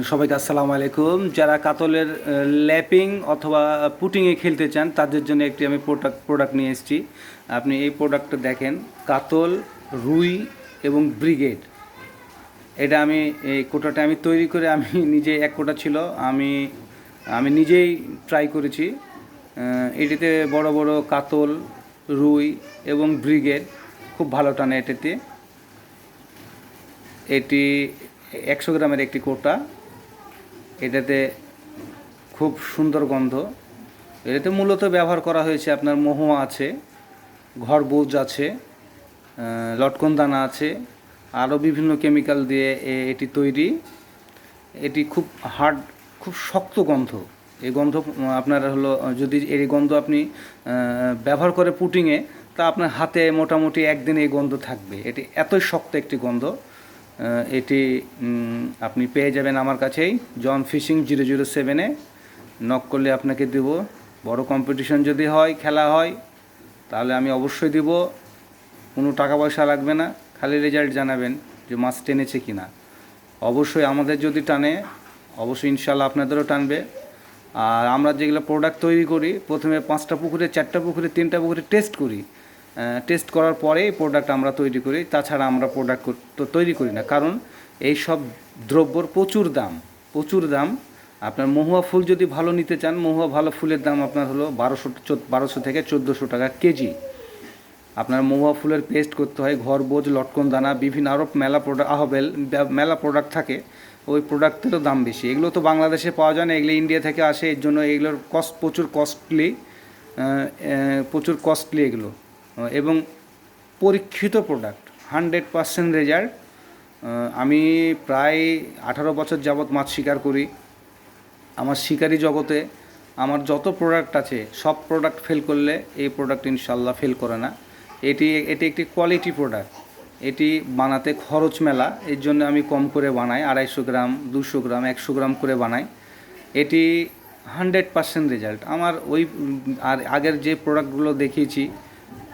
সবাইকে আসসালামু আলাইকুম। যারা কাতলের ল্যাপিং অথবা পুটিংয়ে খেলতে চান তাদের জন্য একটি আমি প্রোডাক্ট নিয়ে এসেছি। আপনি এই প্রোডাক্টটা দেখেন, কাতল, রুই এবং ব্রিগেড। এটা আমি এই কোটাটা আমি তৈরি করে আমি নিজে এক কোটা ছিল, আমি আমি নিজেই ট্রাই করেছি। এটিতে বড় বড় কাতল, রুই এবং ব্রিগেড খুব ভালো টানে এটাতে। এটি 100 গ্রামের একটি কোটা। এটাতে খুব সুন্দর গন্ধ। এটাতে মূলত ব্যবহার করা হয়েছে আপনার মহুয়া আছে, ঘরবুজ আছে, লটকন দানা আছে, আরও বিভিন্ন কেমিক্যাল দিয়ে এটি তৈরি। এটি খুব হার্ড, খুব শক্ত গন্ধ। এই গন্ধ আপনার হলো, যদি এই গন্ধ আপনি ব্যবহার করে পুটিংয়ে, তা আপনার হাতে মোটামুটি একদিন এই গন্ধ থাকবে। এটি এতই শক্ত একটি গন্ধ। এটি আপনি পেয়ে যাবেন আমার কাছেই, জন ফিশিং 007-এ নক করলে আপনাকে দেব। বড় কম্পিটিশন যদি হয়, খেলা হয়, তাহলে আমি অবশ্যই দিব। কোনো টাকা পয়সা লাগবে না, খালি রেজাল্ট জানাবেন যে মাছ টেনেছে কি না। অবশ্যই আমাদের যদি টানে, অবশ্যই ইনশাল্লাহ আপনাদেরও টানবে। আর আমরা যেগুলো প্রোডাক্ট তৈরি করি, প্রথমে 5টা পুকুরে, 4টা পুকুরে, 3টা পুকুরে টেস্ট করি। টেস্ট করার পরেই প্রোডাক্ট আমরা তৈরি করি। তাছাড়া আমরা প্রোডাক্ট তো তৈরি করি না, কারণ এই সব দ্রব্যর প্রচুর দাম, প্রচুর দাম। আপনার মহুয়া ফুল যদি ভালো নিতে চান, মহুয়া ভালো ফুলের দাম আপনার হলো 1200 থেকে 1400 টাকা কেজি। আপনার মহুয়া ফুলের পেস্ট করতে হয়, ঘরবোজ, লটকন দানা, বিভিন্ন আরও মেলা প্রোডাক্ট থাকে। ওই প্রোডাক্টেরও দাম বেশি। এগুলো তো বাংলাদেশে পাওয়া যায় না, এগুলো ইন্ডিয়া থেকে আসে। এর জন্য এগুলোর প্রচুর কস্টলি এগুলো। এবং পরীক্ষিত প্রোডাক্ট, 100% রেজাল্ট। আমি প্রায় 18 বছর যাবৎ মাছ শিকার করি। আমার শিকারি জগতে আমার যত প্রোডাক্ট আছে, সব প্রোডাক্ট ফেল করলে এই প্রোডাক্ট ইনশাল্লাহ ফেল করে না। এটি একটি কোয়ালিটি প্রোডাক্ট। এটি বানাতে খরচ মেলা, এর জন্য আমি কম করে বানাই। 250 গ্রাম, 200 গ্রাম, 100 গ্রাম করে বানাই। এটি 100% রেজাল্ট আমার। ওই আর আগের যে প্রোডাক্টগুলো দেখিয়েছি,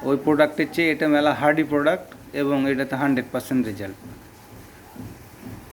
ওই প্রোডাক্টের চেয়ে এটা মেলা হার্ডি প্রোডাক্ট, এবং এটাতে 100% রেজাল্ট।